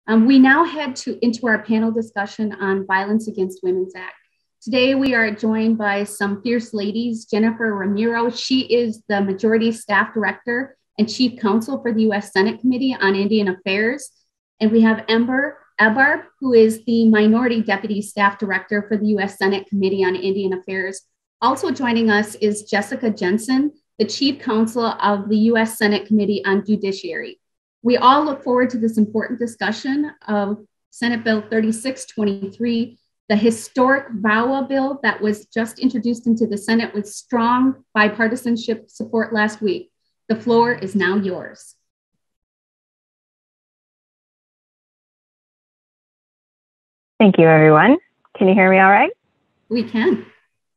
We now head into our panel discussion on Violence Against Women's Act. Today, we are joined by some fierce ladies. Jennifer Romero, she is the Majority Staff Director and Chief Counsel for the U.S. Senate Committee on Indian Affairs. And we have Ebarb, who is the Minority Deputy Staff Director for the U.S. Senate Committee on Indian Affairs. Also joining us is Jessica Jensen, the Chief Counsel of the U.S. Senate Committee on Judiciary. We all look forward to this important discussion of Senate Bill 3623, the historic VAWA bill that was just introduced into the Senate with strong bipartisanship support last week. The floor is now yours. Thank you, everyone. Can you hear me all right? We can.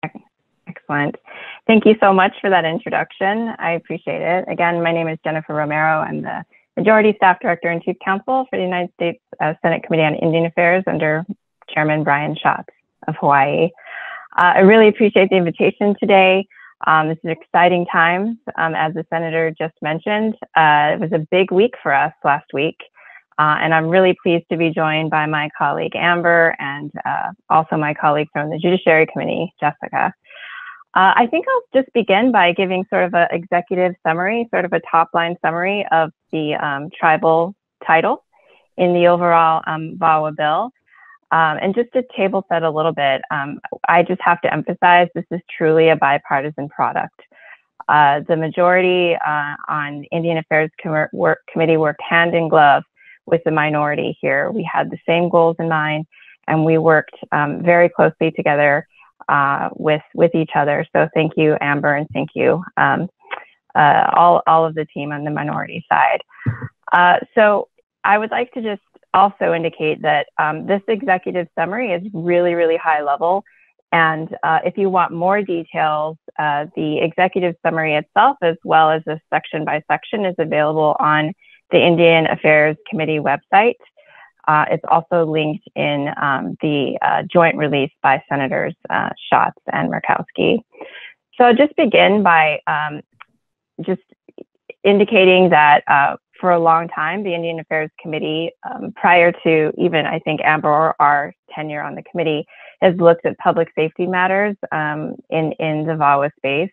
Okay. Excellent. Thank you so much for that introduction. I appreciate it. Again, my name is Jennifer Romero. I'm the Majority Staff Director and Chief Counsel for the United States Senate Committee on Indian Affairs under Chairman Brian Schatz of Hawaii. I really appreciate the invitation today. This is exciting times. As the Senator just mentioned, it was a big week for us last week. And I'm really pleased to be joined by my colleague Amber and also my colleague from the Judiciary Committee, Jessica. I think I'll just begin by giving sort of an executive summary, sort of a top-line summary of the tribal title in the overall VAWA bill. And just to table set a little bit, I just have to emphasize this is truly a bipartisan product. The majority on Indian Affairs Committee worked hand in glove with the minority here. We had the same goals in mind, and we worked very closely together with each other. So thank you, Amber, and thank you all of the team on the minority side. So I would like to just also indicate that this executive summary is really, really high level. And if you want more details, the executive summary itself, as well as the section by section, is available on the Indian Affairs Committee website. It's also linked in the joint release by Senators Schatz and Murkowski. So I'll just begin by just indicating that for a long time, the Indian Affairs Committee, prior to even, I think, Amber or our tenure on the committee, has looked at public safety matters in the VAWA space.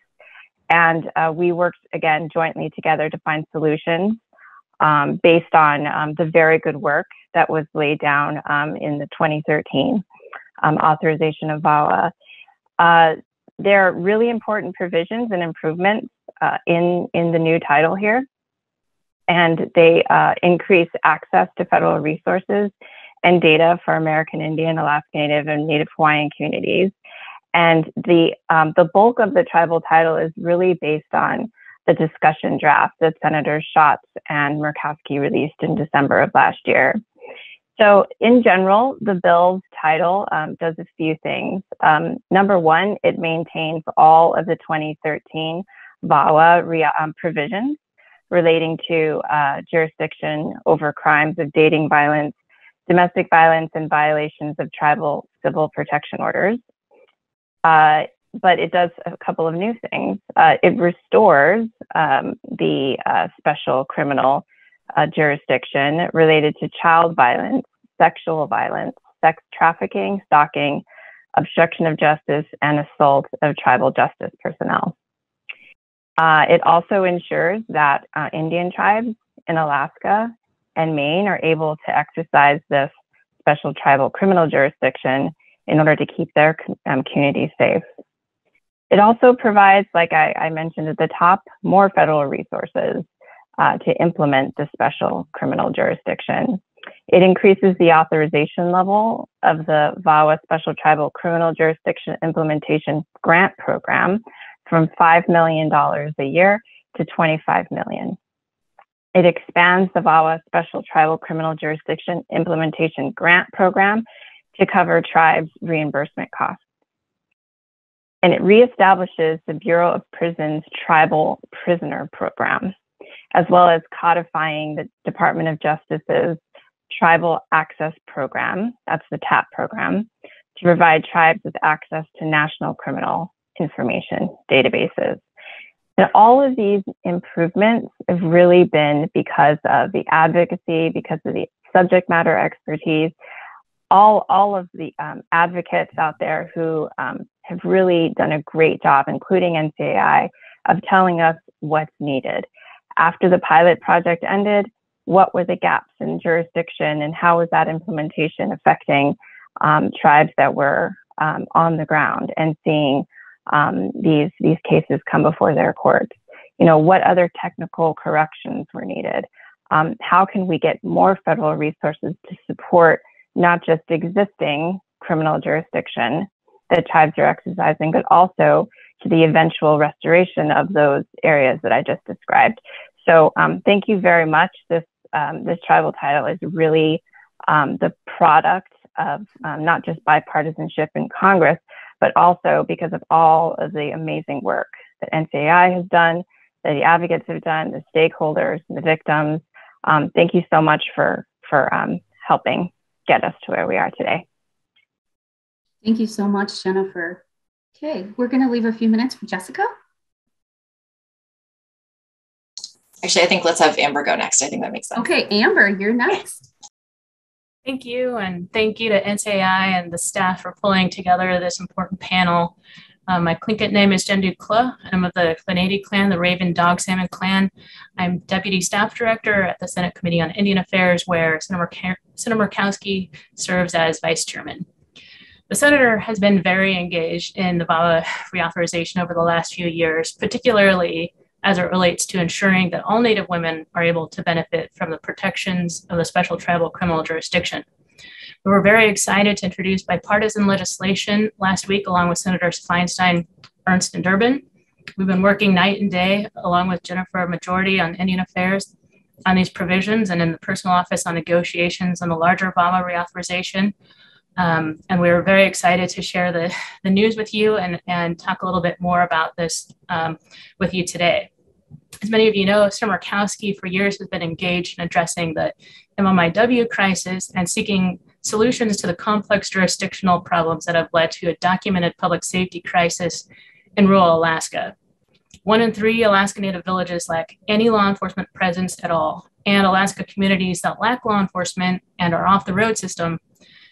And we worked, again, jointly together to find solutions based on the very good work that was laid down in the 2013 authorization of VAWA. There are really important provisions and improvements in the new title here, and they increase access to federal resources and data for American Indian, Alaska Native, and Native Hawaiian communities. And the bulk of the tribal title is really based on the discussion draft that Senators Schatz and Murkowski released in December of last year. So in general, the bill's title does a few things. Number one, it maintains all of the 2013 VAWA provisions relating to jurisdiction over crimes of dating violence, domestic violence, and violations of tribal civil protection orders. But it does a couple of new things. It restores the special criminal jurisdiction related to child violence, sexual violence, sex trafficking, stalking, obstruction of justice, and assault of tribal justice personnel. It also ensures that Indian tribes in Alaska and Maine are able to exercise this special tribal criminal jurisdiction in order to keep their communities safe. It also provides, like I mentioned at the top, more federal resources to implement the special criminal jurisdiction. It increases the authorization level of the VAWA Special Tribal Criminal Jurisdiction Implementation Grant Program from $5 million a year to $25 million. It expands the VAWA Special Tribal Criminal Jurisdiction Implementation Grant Program to cover tribes' reimbursement costs. And it reestablishes the Bureau of Prisons Tribal Prisoner Program, as well as codifying the Department of Justice's Tribal Access Program, that's the TAP program, to provide tribes with access to national criminal information databases. And all of these improvements have really been because of the advocacy, because of the subject matter expertise, all of the advocates out there who have really done a great job, including NCAI, of telling us what's needed. After the pilot project ended, what were the gaps in jurisdiction and how was that implementation affecting tribes that were on the ground and seeing these cases come before their courts? What other technical corrections were needed? How can we get more federal resources to support not just existing criminal jurisdiction that tribes are exercising, but also to the eventual restoration of those areas that I just described. So thank you very much. This tribal title is really the product of not just bipartisanship in Congress, but also because of all of the amazing work that NCAI has done, that the advocates have done, the stakeholders, the victims. Thank you so much for helping get us to where we are today. Thank you so much, Jennifer. Okay, we're going to leave a few minutes for Jessica. Actually, I think let's have Amber go next. I think that makes sense. Okay, Amber, you're next. Thank you, and thank you to NCAI and the staff for pulling together this important panel. My Tlingit name is Jendu Kla, and I'm of the Klanadi clan, the Raven Dog Salmon clan. I'm Deputy Staff Director at the Senate Committee on Indian Affairs, where Senator Murkowski serves as Vice Chairman. The Senator has been very engaged in the VAWA reauthorization over the last few years, particularly as it relates to ensuring that all Native women are able to benefit from the protections of the special tribal criminal jurisdiction. We were very excited to introduce bipartisan legislation last week along with Senators Feinstein, Ernst, and Durbin. We've been working night and day along with Jennifer Majority on Indian Affairs on these provisions and in the personal office on negotiations on the larger VAWA reauthorization. And we were very excited to share the news with you and talk a little bit more about this with you today. As many of you know, Senator Murkowski for years has been engaged in addressing the MMIW crisis and seeking solutions to the complex jurisdictional problems that have led to a documented public safety crisis in rural Alaska. 1 in 3 Alaska Native villages lack any law enforcement presence at all, and Alaska communities that lack law enforcement and are off the road system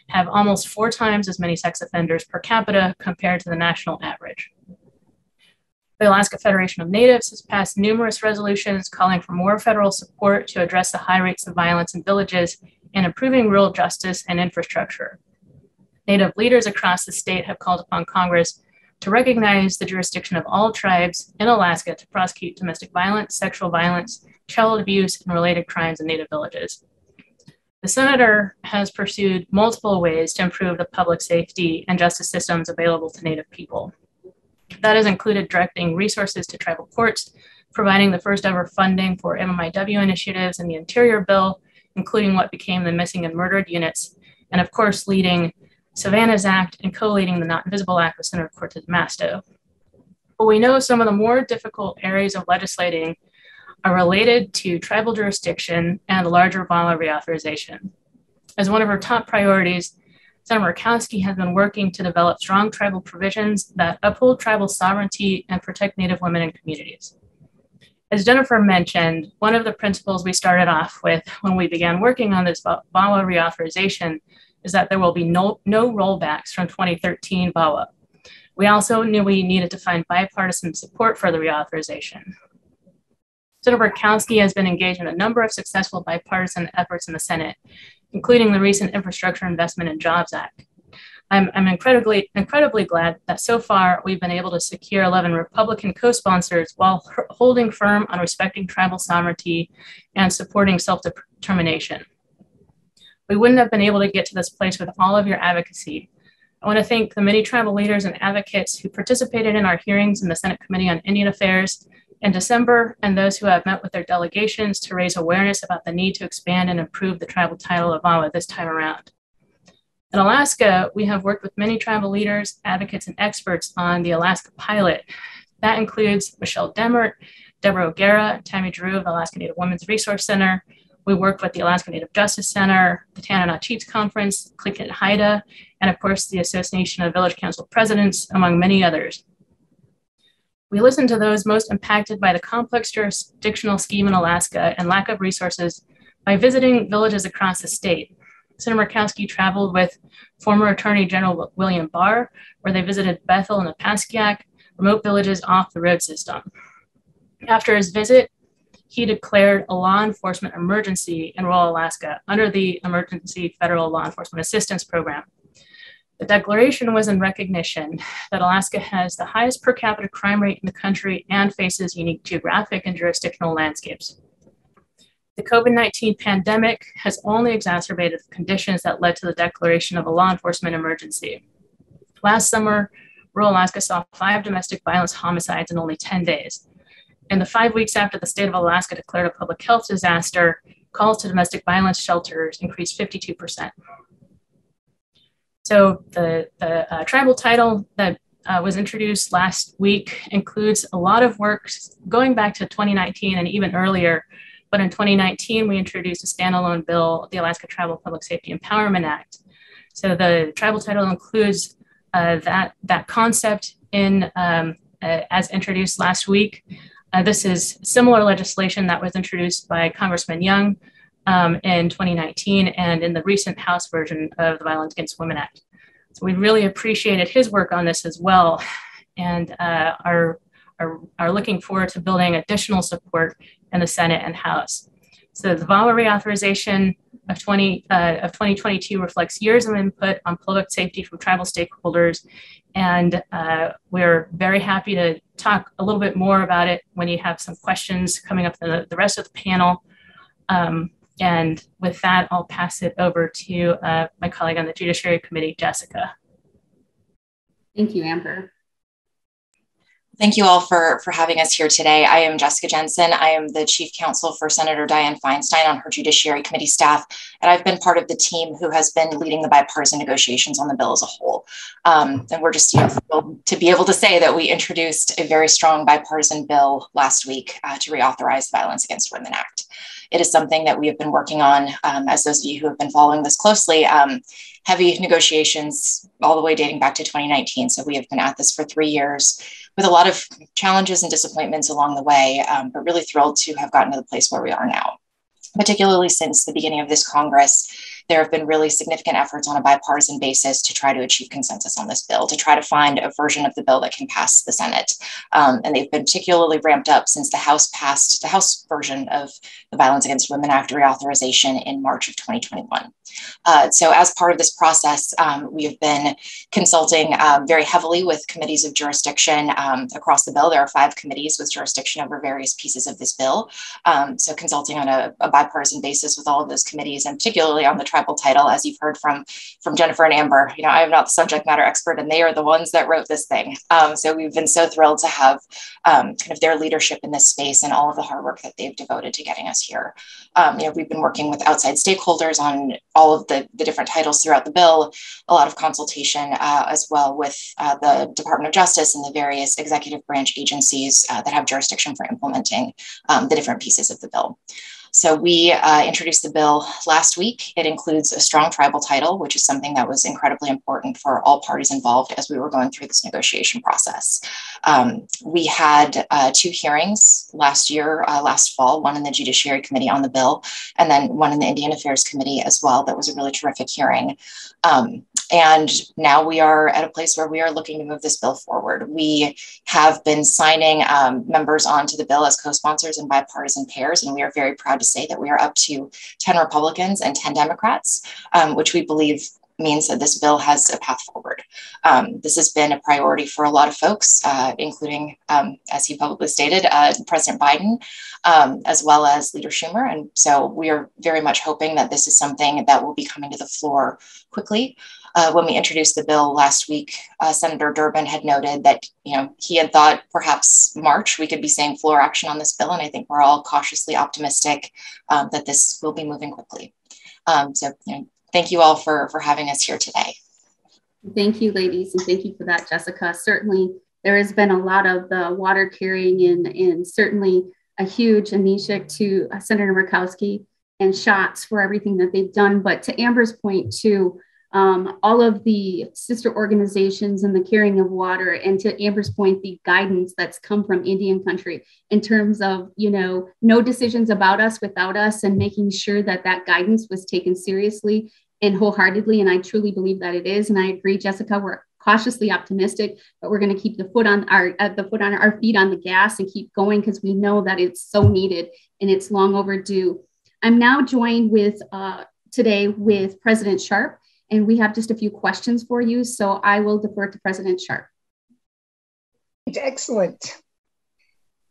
have almost 4 times as many sex offenders per capita compared to the national average. The Alaska Federation of Natives has passed numerous resolutions calling for more federal support to address the high rates of violence in villages and improving rural justice and infrastructure. Native leaders across the state have called upon Congress to recognize the jurisdiction of all tribes in Alaska to prosecute domestic violence, sexual violence, child abuse, and related crimes in Native villages. The Senator has pursued multiple ways to improve the public safety and justice systems available to Native people. That has included directing resources to tribal courts, providing the first ever funding for MMIW initiatives in the Interior Bill, including what became the Missing and Murdered Units, and of course leading Savannah's Act and co-leading the Not Invisible Act with Senator Cortez Masto. But we know some of the more difficult areas of legislating are related to tribal jurisdiction and the larger VAWA reauthorization. As one of her top priorities, Senator Murkowski has been working to develop strong tribal provisions that uphold tribal sovereignty and protect Native women and communities. As Jennifer mentioned, one of the principles we started off with when we began working on this VAWA reauthorization is that there will be no rollbacks from 2013 VAWA. We also knew we needed to find bipartisan support for the reauthorization. Senator Murkowski has been engaged in a number of successful bipartisan efforts in the Senate, including the recent Infrastructure Investment and Jobs Act. I'm incredibly glad that so far we've been able to secure 11 Republican co-sponsors while holding firm on respecting tribal sovereignty and supporting self-determination. We wouldn't have been able to get to this place with all of your advocacy. I want to thank the many tribal leaders and advocates who participated in our hearings in the Senate Committee on Indian Affairs in December, and those who have met with their delegations to raise awareness about the need to expand and improve the tribal title of VAWA this time around. In Alaska, we have worked with many tribal leaders, advocates, and experts on the Alaska pilot. That includes Michelle Demert, Deborah O'Gara, Tammy Drew of the Alaska Native Women's Resource Center. We work with the Alaska Native Justice Center, the Tanana Chiefs Conference, Tlingit Haida, and of course the Association of Village Council Presidents, among many others. We listen to those most impacted by the complex jurisdictional scheme in Alaska and lack of resources By visiting villages across the state, Senator Murkowski traveled with former Attorney General William Barr, where they visited Bethel and Opaskiak, remote villages off the road system. After his visit, he declared a law enforcement emergency in rural Alaska under the Emergency Federal Law Enforcement Assistance Program. The declaration was in recognition that Alaska has the highest per capita crime rate in the country and faces unique geographic and jurisdictional landscapes. The COVID-19 pandemic has only exacerbated the conditions that led to the declaration of a law enforcement emergency. Last summer, rural Alaska saw 5 domestic violence homicides in only 10 days. In the 5 weeks after the state of Alaska declared a public health disaster, calls to domestic violence shelters increased 52%. So the tribal title that was introduced last week includes a lot of work going back to 2019 and even earlier. But in 2019, we introduced a standalone bill, the Alaska Tribal Public Safety Empowerment Act. So the tribal title includes that concept in as introduced last week. This is similar legislation that was introduced by Congressman Young in 2019 and in the recent House version of the Violence Against Women Act. So we really appreciated his work on this as well, and are looking forward to building additional support in the Senate and House. So the VAWA reauthorization of 2022 reflects years of input on public safety from tribal stakeholders, and we're very happy to talk a little bit more about it when you have some questions coming up in the rest of the panel. And with that, I'll pass it over to my colleague on the Judiciary Committee, Jessica. Thank you, Amber. Thank you all for having us here today. I am Jessica Jensen. I am the Chief Counsel for Senator Dianne Feinstein on her Judiciary Committee staff, and I've been part of the team who has been leading the bipartisan negotiations on the bill as a whole. And we're just thrilled to be able to say that we introduced a very strong bipartisan bill last week to reauthorize the Violence Against Women Act. It is something that we have been working on, as those of you who have been following this closely, heavy negotiations all the way dating back to 2019. So we have been at this for 3 years with a lot of challenges and disappointments along the way, but really thrilled to have gotten to the place where we are now. Particularly since the beginning of this Congress, there have been really significant efforts on a bipartisan basis to try to achieve consensus on this bill, to try to find a version of the bill that can pass the Senate. And they've been particularly ramped up since the House passed the House version of the Violence Against Women Act reauthorization in March of 2021. So as part of this process, we have been consulting very heavily with committees of jurisdiction across the bill. There are 5 committees with jurisdiction over various pieces of this bill. So consulting on a bipartisan basis with all of those committees, and particularly on the tribal title, as you've heard from Jennifer and Amber. You know, I am not the subject matter expert, and they are the ones that wrote this thing. So we've been so thrilled to have kind of their leadership in this space and all of the hard work that they've devoted to getting us here. You know, we've been working with outside stakeholders on all of the different titles throughout the bill, a lot of consultation as well with the Department of Justice and the various executive branch agencies that have jurisdiction for implementing the different pieces of the bill. So we introduced the bill last week. It includes a strong tribal title, which is something that was incredibly important for all parties involved as we were going through this negotiation process. We had 2 hearings last fall, one in the Judiciary Committee on the bill, and then one in the Indian Affairs Committee as well. That was a really terrific hearing. And now we are at a place where we are looking to move this bill forward. We have been signing members onto the bill as co-sponsors in bipartisan pairs, and we are very proud to say that we are up to 10 Republicans and 10 Democrats, which we believe means that this bill has a path forward. This has been a priority for a lot of folks, including, as he publicly stated, President Biden, as well as Leader Schumer. And so we are very much hoping that this is something that will be coming to the floor quickly. When we introduced the bill last week, Senator Durbin had noted that he had thought perhaps March we could be seeing floor action on this bill, and I think we're all cautiously optimistic that this will be moving quickly. Thank you all for having us here today. Thank you, ladies, and thank you for that, Jessica. Certainly, there has been a lot of the water carrying and certainly a huge anishik to Senator Murkowski and shots for everything that they've done. But to Amber's point too, all of the sister organizations and the carrying of water, and to Amber's point, the guidance that's come from Indian country in terms of, no decisions about us without us, and making sure that that guidance was taken seriously and wholeheartedly. And I truly believe that it is. And I agree, Jessica, we're cautiously optimistic, but we're going to keep the foot on our feet on the gas and keep going, because we know that it's so needed and it's long overdue. I'm now joined today with President Sharp, and we have just a few questions for you. So I will defer to President Sharp. Excellent.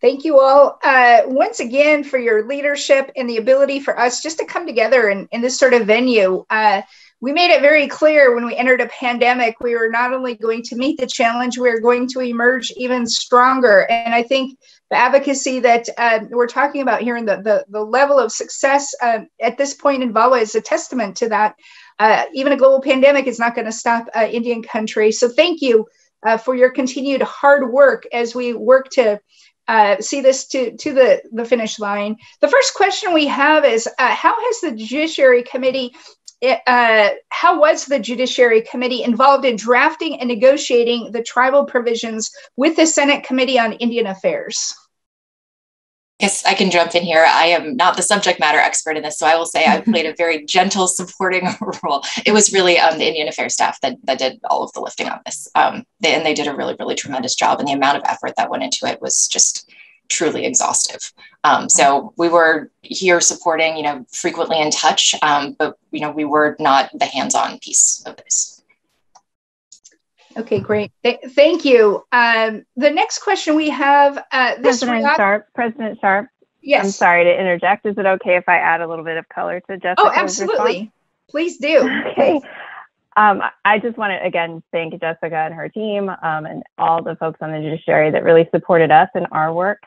Thank you all once again for your leadership and the ability for us just to come together in this sort of venue. We made it very clear when we entered a pandemic, we were not only going to meet the challenge, we were going to emerge even stronger. And I think the advocacy that we're talking about here and the level of success at this point in VAWA is a testament to that. Even a global pandemic is not going to stop Indian country. So thank you for your continued hard work as we work to see this to the finish line. The first question we have is, how was the Judiciary Committee involved in drafting and negotiating the tribal provisions with the Senate Committee on Indian Affairs? Yes, I can jump in here. I am not the subject matter expert in this, so I will say I played a very gentle supporting role. It was really the Indian Affairs staff that did all of the lifting on this. And they did a really, really tremendous job. And the amount of effort that went into it was just truly exhaustive. So we were here supporting, frequently in touch, but, we were not the hands-on piece of this. Okay, great. Thank you. The next question we have, President Sharp. Yes. I'm sorry to interject. Is it okay if I add a little bit of color to Jessica's Oh, absolutely. response? Please do. Okay. I just want to, again, thank Jessica and her team and all the folks on the judiciary that really supported us in our work.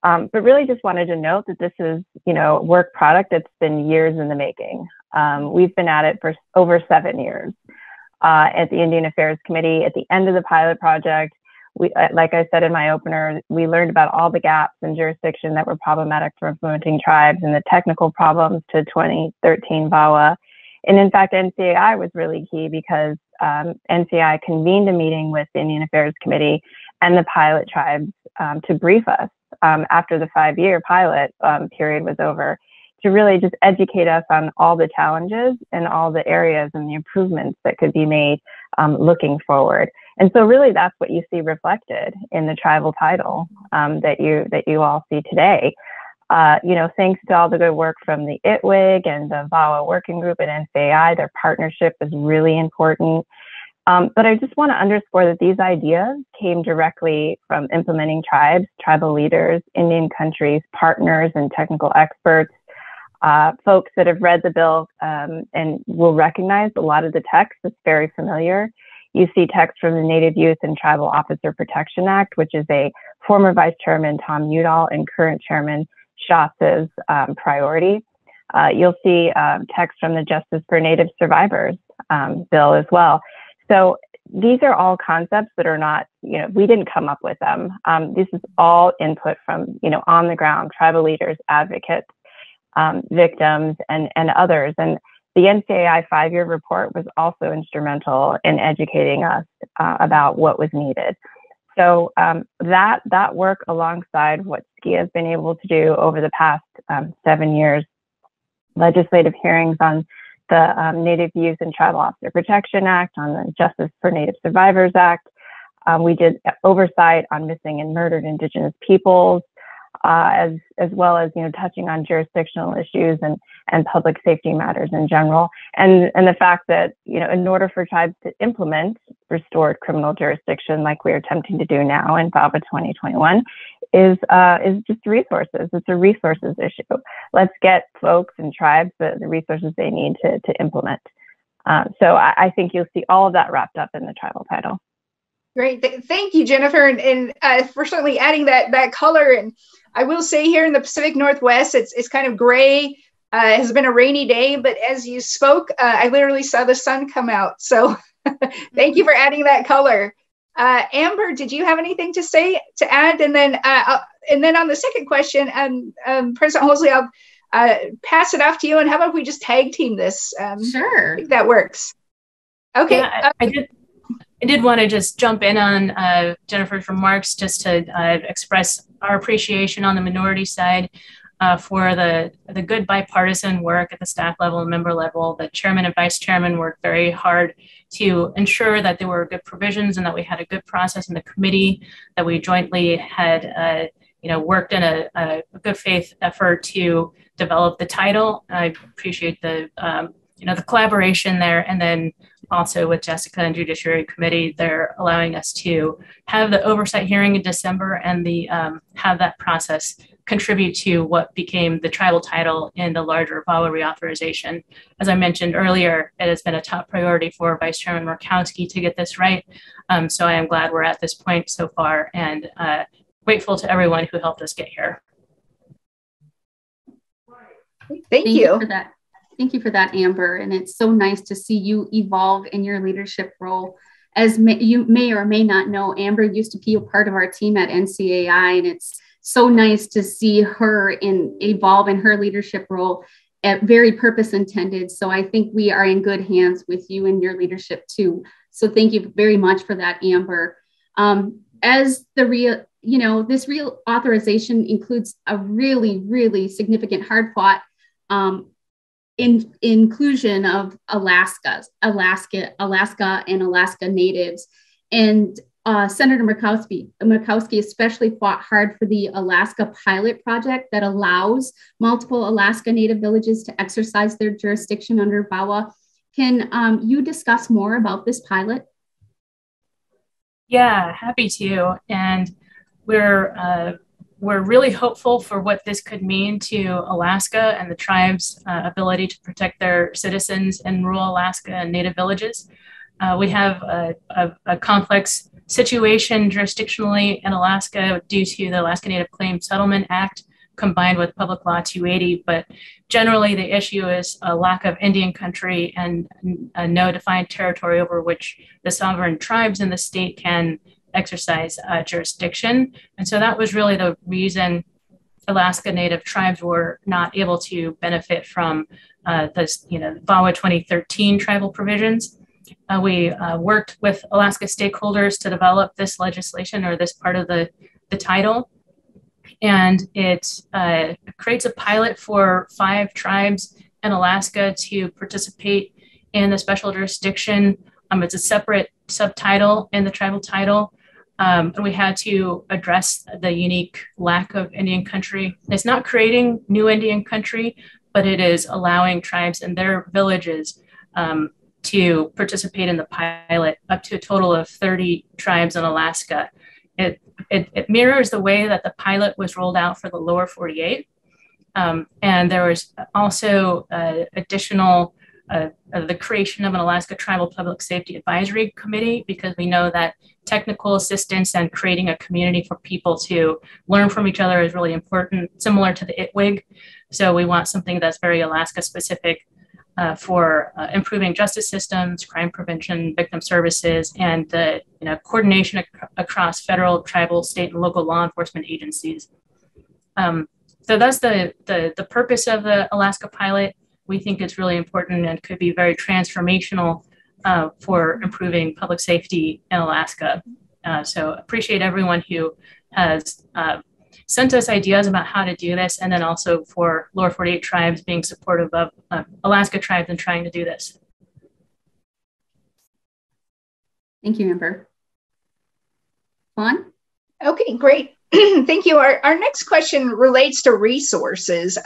But really just wanted to note that this is, a work product that's been years in the making. We've been at it for over 7 years. At the Indian Affairs Committee, at the end of the pilot project, we, like I said in my opener, we learned about all the gaps in jurisdiction that were problematic for implementing tribes and the technical problems to 2013 VAWA. And in fact, NCAI was really key because NCAI convened a meeting with the Indian Affairs Committee and the pilot tribes to brief us after the 5-year pilot period was over, to really just educate us on all the challenges and all the areas and the improvements that could be made looking forward. And so really that's what you see reflected in the tribal title that you all see today. Thanks to all the good work from the ITWIG and the VAWA working group at NCAI, their partnership is really important. But I just want to underscore that these ideas came directly from implementing tribes, tribal leaders, Indian countries, partners, and technical experts. Folks that have read the bill and will recognize a lot of the text is very familiar. You see text from the Native Youth and Tribal Officer Protection Act, which is a former Vice Chairman Tom Udall and current Chairman Schatz's priority. You'll see text from the Justice for Native Survivors bill as well. So these are all concepts that are not, we didn't come up with them. This is all input from, on the ground, tribal leaders, advocates, victims, and others. And the NCAI 5-year report was also instrumental in educating us about what was needed. So that work alongside what SCIA has been able to do over the past 7 years, legislative hearings on the Native Youth and Tribal Officer Protection Act, on the Justice for Native Survivors Act. We did oversight on missing and murdered Indigenous peoples, as well as touching on jurisdictional issues and public safety matters in general, and the fact that in order for tribes to implement restored criminal jurisdiction like we are attempting to do now in VAWA 2021 is just resources. It's a resources issue. Let's get folks and tribes the resources they need to implement. So I think you'll see all of that wrapped up in the tribal title. Great. Thank you, Jennifer, and for certainly adding that color. And I will say here in the Pacific Northwest, it's kind of gray. It has been a rainy day, but as you spoke, I literally saw the sun come out. So thank you for adding that color. Amber, did you have anything to add? And then on the second question, President Holsley, I'll pass it off to you. And how about we just tag team this? Sure. I think that works. Okay. Yeah, I did want to just jump in on Jennifer's remarks just to express our appreciation on the minority side for the good bipartisan work at the staff level and member level. The chairman and vice chairman worked very hard to ensure that there were good provisions and that we had a good process in the committee, that we jointly had worked in a good faith effort to develop the title. I appreciate the the collaboration there, and then also with Jessica and Judiciary Committee, they're allowing us to have the oversight hearing in December and have that process contribute to what became the tribal title in the larger VAWA reauthorization. As I mentioned earlier, it has been a top priority for Vice Chairman Murkowski to get this right. So I am glad we're at this point so far, and grateful to everyone who helped us get here. Thank you for that. Thank you for that, Amber. And it's so nice to see you evolve in your leadership role. As you may or may not know, Amber used to be a part of our team at NCAI, and it's so nice to see her evolve in her leadership role at very purpose intended. So I think we are in good hands with you and your leadership too. So thank you very much for that, Amber. As the this reauthorization includes a really, really significant, hard-fought inclusion of Alaska and Alaska natives. And Senator Murkowski especially fought hard for the Alaska pilot project that allows multiple Alaska Native villages to exercise their jurisdiction under VAWA. Can you discuss more about this pilot? Yeah, happy to. And we're really hopeful for what this could mean to Alaska and the tribe's ability to protect their citizens in rural Alaska and Native villages. We have a complex situation jurisdictionally in Alaska due to the Alaska Native Claims Settlement Act combined with Public Law 280, but generally the issue is a lack of Indian country and no defined territory over which the sovereign tribes in the state can exercise jurisdiction. And so that was really the reason Alaska Native tribes were not able to benefit from this, VAWA 2013 tribal provisions. We worked with Alaska stakeholders to develop this legislation, or this part of the title. And it creates a pilot for 5 tribes in Alaska to participate in the special jurisdiction. It's a separate subtitle in the tribal title. And we had to address the unique lack of Indian country. It's not creating new Indian country, but it is allowing tribes and their villages to participate in the pilot, up to a total of 30 tribes in Alaska. It mirrors the way that the pilot was rolled out for the lower 48. And there was also additional the creation of an Alaska Tribal Public Safety Advisory Committee, because we know that technical assistance and creating a community for people to learn from each other is really important, similar to the ITWIG. So we want something that's very Alaska specific for improving justice systems, crime prevention, victim services, and the coordination across federal, tribal, state, and local law enforcement agencies. So that's the purpose of the Alaska pilot. We think it's really important and could be very transformational for improving public safety in Alaska. So appreciate everyone who has sent us ideas about how to do this, and then also for lower 48 tribes being supportive of Alaska tribes and trying to do this. Thank you, Amber. Fawn? Okay, great. Thank you. Our next question relates to resources.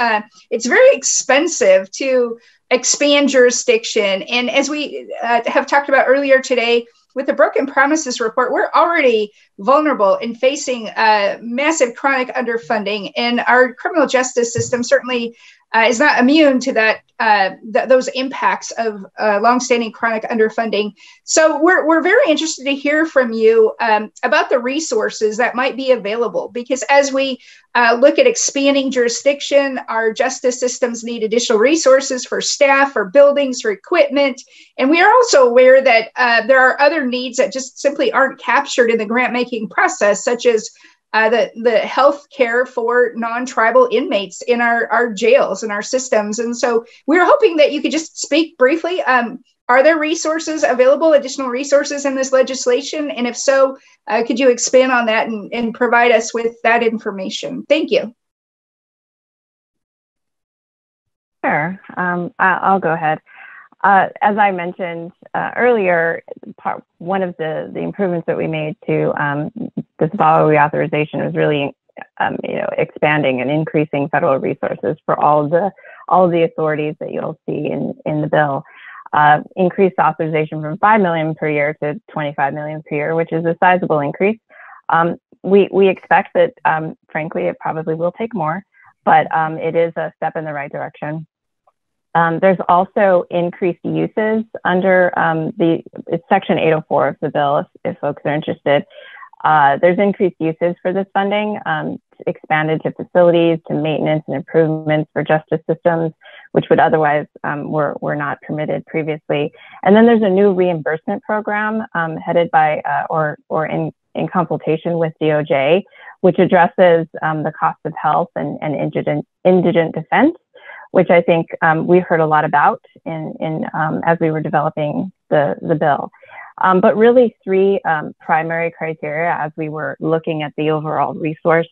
It's very expensive to expand jurisdiction. And as we have talked about earlier today, with the Broken Promises report, we're already vulnerable in facing massive chronic underfunding, and our criminal justice system certainly is not immune to that those impacts of longstanding chronic underfunding. So we're very interested to hear from you about the resources that might be available, because as we look at expanding jurisdiction, our justice systems need additional resources for staff, for buildings, for equipment. And we are also aware that there are other needs that just simply aren't captured in the grant-making process, such as the health care for non-tribal inmates in our jails and our systems. And so we're hoping that you could just speak briefly Are there resources available, additional resources in this legislation? And if so, could you expand on that and provide us with that information? Thank you. Sure, I'll go ahead. As I mentioned earlier, one of the improvements that we made to this VAWA reauthorization was really, expanding and increasing federal resources for all of the authorities that you'll see in the bill. Increased authorization from $5 million per year to $25 million per year, which is a sizable increase. We expect that, frankly, it probably will take more, but it is a step in the right direction. There's also increased uses under it's Section 804 of the bill, if folks are interested. There's increased uses for this funding, expanded to facilities, to maintenance and improvements for justice systems, which would otherwise were not permitted previously. And then there's a new reimbursement program headed by or in consultation with DOJ, which addresses the cost of health and indigent defense, which I think we heard a lot about as we were developing the bill. But really three primary criteria as we were looking at the overall resource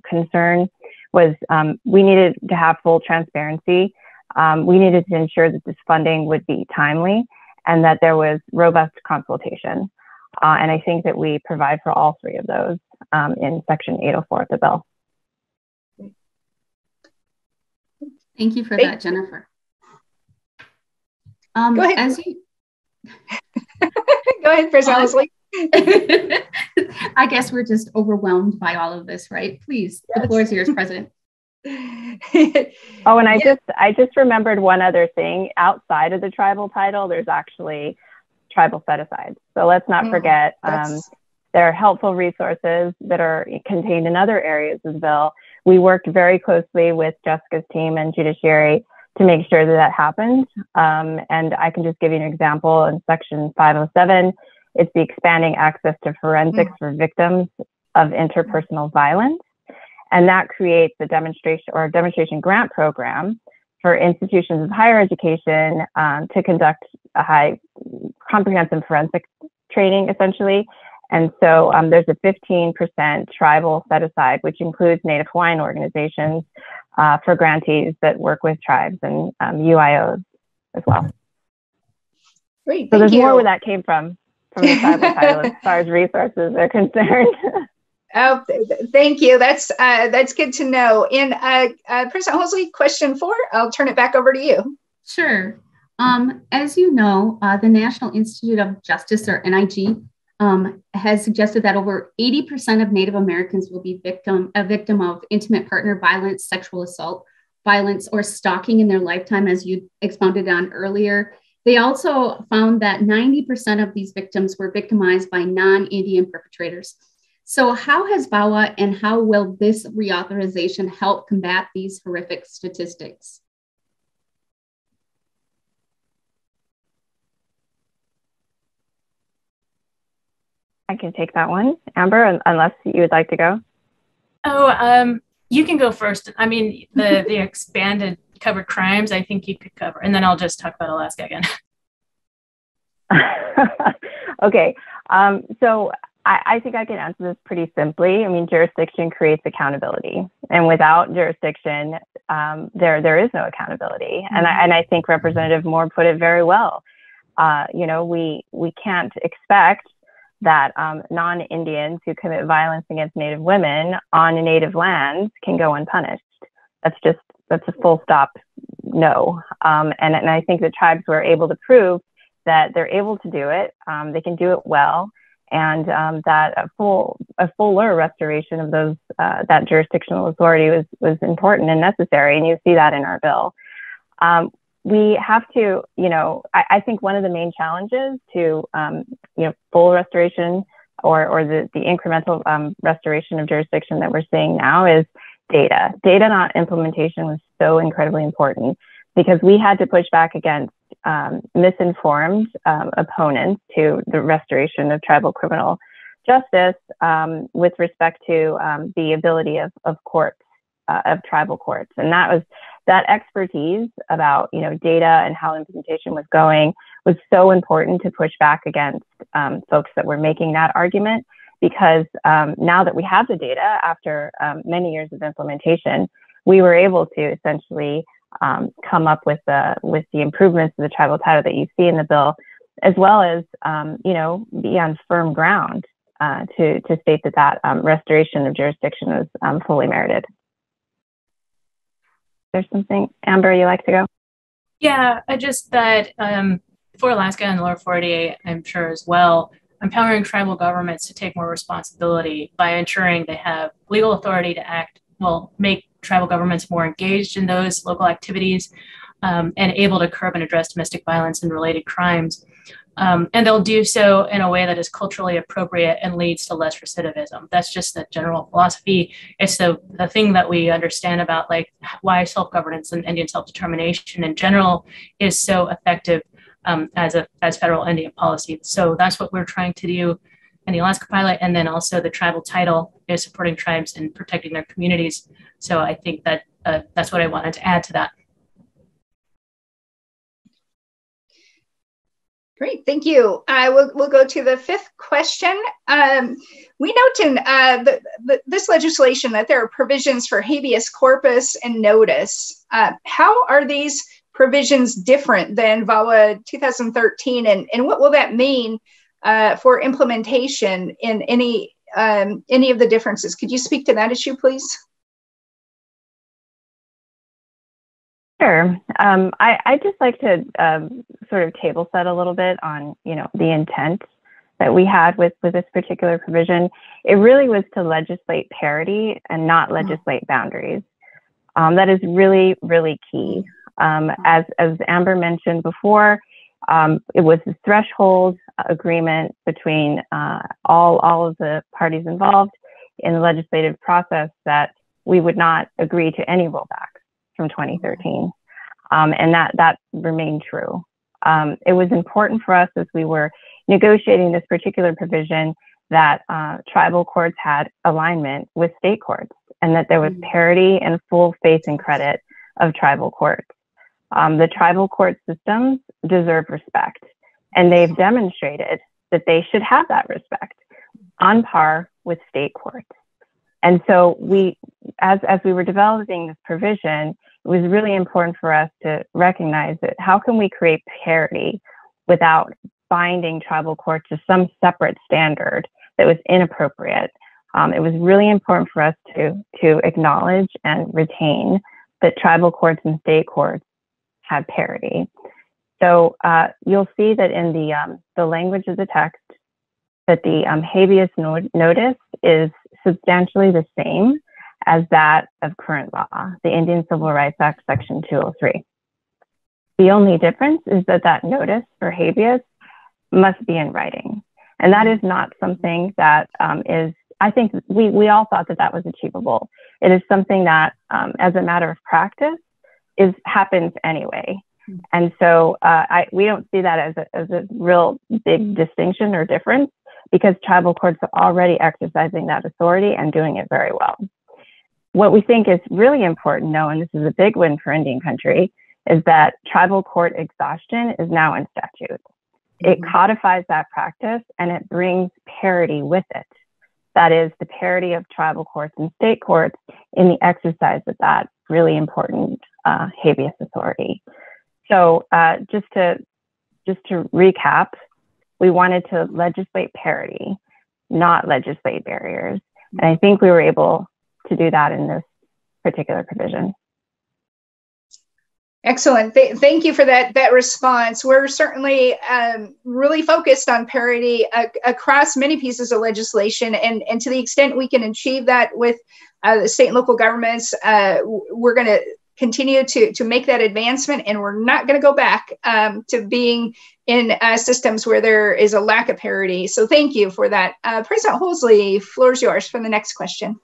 concern was we needed to have full transparency. We needed to ensure that this funding would be timely and that there was robust consultation. And I think that we provide for all three of those in Section 804 of the bill. Thank you for that, Jennifer. Go ahead. As you Go ahead, President Leslie. I guess we're just overwhelmed by all of this, right? Please, yes. The floor is yours, President. Oh, and I just remembered one other thing. Outside of the tribal title, there's actually tribal set-asides. So let's not forget there are helpful resources that are contained in other areas of the bill. We worked very closely with Jessica's team and Judiciary to make sure that that happened. And I can just give you an example. In Section 507, it's the expanding access to forensics for victims of interpersonal violence. And that creates a demonstration grant program for institutions of higher education to conduct a comprehensive forensic training, essentially. And so there's a 15% tribal set aside, which includes Native Hawaiian organizations for grantees that work with tribes and UIOs as well. Great, so there's more where that came from the tribal title as far as resources are concerned. Oh, thank you. That's good to know. And President Hosley, question 4, I'll turn it back over to you. Sure. As you know, the National Institute of Justice, or NIG, has suggested that over 80% of Native Americans will be a victim of intimate partner violence, sexual assault, violence, or stalking in their lifetime, as you expounded on earlier. They also found that 90% of these victims were victimized by non-Indian perpetrators. So how has VAWA and how will this reauthorization help combat these horrific statistics? I can take that one, Amber, unless you would like to go. Oh, you can go first. I mean, the expanded covered crimes, I think you could cover, and then I'll just talk about Alaska again. Okay, so I think I can answer this pretty simply. I mean, jurisdiction creates accountability, and without jurisdiction, there is no accountability. And I think Representative Moore put it very well. We can't expect that non-Indians who commit violence against Native women on Native lands can go unpunished. That's a full stop no. And I think the tribes were able to prove that they're able to do it. They can do it well, and that a fuller restoration of those that jurisdictional authority was important and necessary. And you see that in our bill. We have to, I think one of the main challenges to, full restoration or the incremental restoration of jurisdiction that we're seeing now is data. Data, not implementation, was so incredibly important because we had to push back against misinformed opponents to the restoration of tribal criminal justice with respect to the ability of courts, of tribal courts. And that that expertise about, data and how implementation was going was so important to push back against folks that were making that argument, because now that we have the data after many years of implementation, we were able to essentially come up with the improvements to the tribal title that you see in the bill, as well as, be on firm ground to state that restoration of jurisdiction was fully merited. There's something, Amber, you like to go? Yeah, I just that for Alaska and the lower 48, I'm sure as well, empowering tribal governments to take more responsibility by ensuring they have legal authority to act, make tribal governments more engaged in those local activities and able to curb and address domestic violence and related crimes. And they'll do so in a way that is culturally appropriate and leads to less recidivism. That's just the general philosophy. It's the thing that we understand about why self-governance and Indian self-determination in general is so effective as federal Indian policy. So that's what we're trying to do in the Alaska pilot. And then also the tribal title is supporting tribes and protecting their communities. So I think that that's what I wanted to add to that. Great, thank you. We'll go to the fifth question. We note in this legislation that there are provisions for habeas corpus and notice. How are these provisions different than VAWA 2013, and what will that mean for implementation in any of the differences? Could you speak to that issue, please? Sure. I just like to sort of table set a little bit on, the intent that we had with this particular provision. It really was to legislate parity and not legislate boundaries. That is really, really key. As Amber mentioned before, it was the threshold agreement between all of the parties involved in the legislative process that we would not agree to any rollbacks from 2013. And that remained true. It was important for us as we were negotiating this particular provision that tribal courts had alignment with state courts and that there was parity and full faith and credit of tribal courts. The tribal court systems deserve respect, and they've demonstrated that they should have that respect on par with state courts. And so as we were developing this provision, it was really important for us to recognize that how can we create parity without binding tribal courts to some separate standard that was inappropriate. It was really important for us to acknowledge and retain that tribal courts and state courts had parity. So you'll see that in the language of the text that the habeas notice is substantially the same as that of current law, the Indian Civil Rights Act, Section 203. The only difference is that notice for habeas must be in writing. And that is not something that I think we all thought that was achievable. It is something that, as a matter of practice, happens anyway. And so we don't see that as a real big distinction or difference, because tribal courts are already exercising that authority and doing it very well. What we think is really important, though, and this is a big win for Indian country, is that tribal court exhaustion is now in statute. It codifies that practice and it brings parity with it. That is the parity of tribal courts and state courts in the exercise of that really important habeas authority. So just to recap, we wanted to legislate parity, not legislate barriers. And I think we were able to do that in this particular provision. Excellent. Thank you for that response. We're certainly really focused on parity across many pieces of legislation, and to the extent we can achieve that with the state and local governments, we're going to continue to make that advancement, and we're not going to go back to being in systems where there is a lack of parity. So thank you for that. President Holsley, floor is yours for the next question.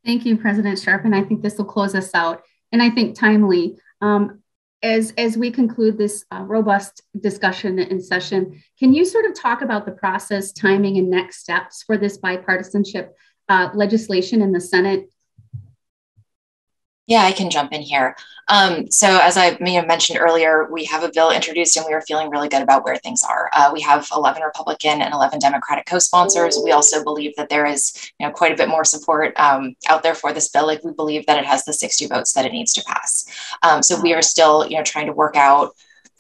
Thank you, President Sharp, and I think this will close us out, and I think timely. As we conclude this robust discussion and session, can you sort of talk about the process, timing, and next steps for this bipartisanship legislation in the Senate? Yeah, I can jump in here. So as I may have mentioned earlier, we have a bill introduced and we are feeling really good about where things are. We have 11 Republican and 11 Democratic co-sponsors. We also believe that there is quite a bit more support out there for this bill. Like, we believe that it has the 60 votes that it needs to pass. So we are still trying to work out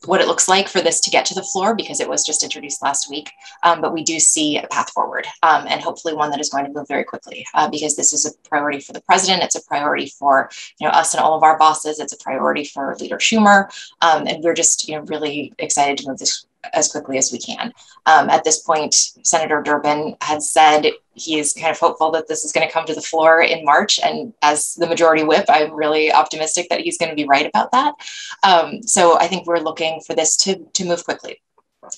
what it looks like for this to get to the floor, because it was just introduced last week. But we do see a path forward, and hopefully one that is going to move very quickly, because this is a priority for the president. It's a priority for us and all of our bosses. It's a priority for Leader Schumer, and we're just really excited to move this as quickly as we can. At this point, Senator Durbin has said he is kind of hopeful that this is going to come to the floor in March. And as the majority whip, I'm really optimistic that he's going to be right about that. So I think we're looking for this to move quickly.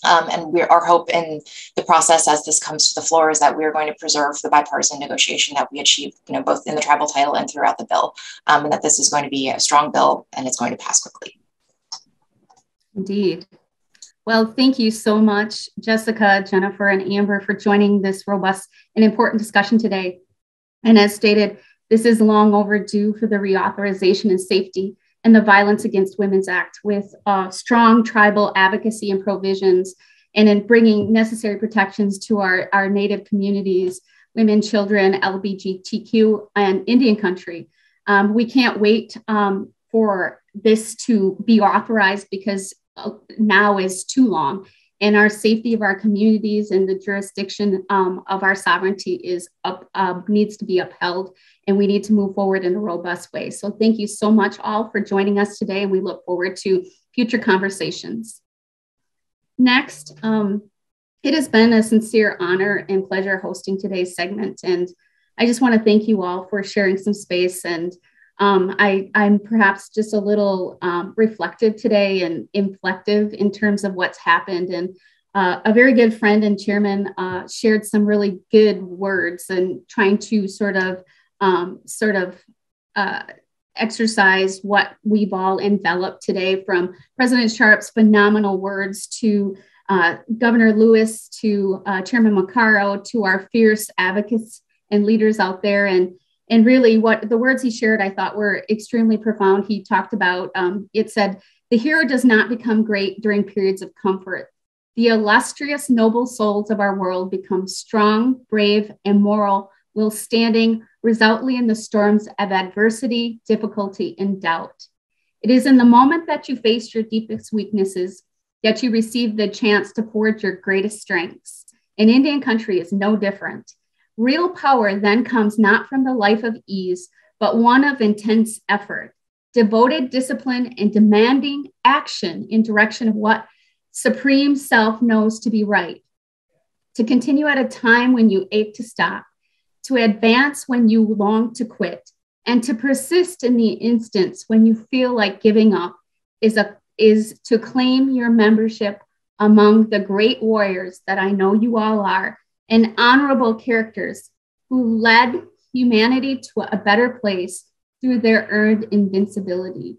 And our hope in the process as this comes to the floor is that we are going to preserve the bipartisan negotiation that we achieved, both in the tribal title and throughout the bill, and that this is going to be a strong bill and it's going to pass quickly. Indeed. Well, thank you so much, Jessica, Jennifer, and Amber, for joining this robust and important discussion today. And as stated, this is long overdue for the reauthorization and safety and the Violence Against Women's Act, with strong tribal advocacy and provisions, and in bringing necessary protections to our Native communities, women, children, LGBTQ, and Indian country. We can't wait for this to be authorized, because now is too long, and our safety of our communities and the jurisdiction of our sovereignty is needs to be upheld, and we need to move forward in a robust way. So thank you so much all for joining us today, and we look forward to future conversations. Next, it has been a sincere honor and pleasure hosting today's segment, and I just want to thank you all for sharing some space. And I'm perhaps just a little reflective today and inflective in terms of what's happened. And a very good friend and chairman shared some really good words, and trying to sort of exercise what we've all enveloped today, from President Sharp's phenomenal words to Governor Lewis, to Chairman Maccaro, to our fierce advocates and leaders out there. And really, what the words he shared, I thought were extremely profound. He talked about, it said, the hero does not become great during periods of comfort. The illustrious, noble souls of our world become strong, brave, and moral, while standing resolutely in the storms of adversity, difficulty, and doubt. It is in the moment that you face your deepest weaknesses that you receive the chance to forge your greatest strengths. And Indian country is no different. Real power then comes not from the life of ease, but one of intense effort, devoted discipline, and demanding action in direction of what supreme self knows to be right. To continue at a time when you ache to stop, to advance when you long to quit, and to persist in the instance when you feel like giving up is to claim your membership among the great warriors that I know you all are, and honorable characters who led humanity to a better place through their earned invincibility.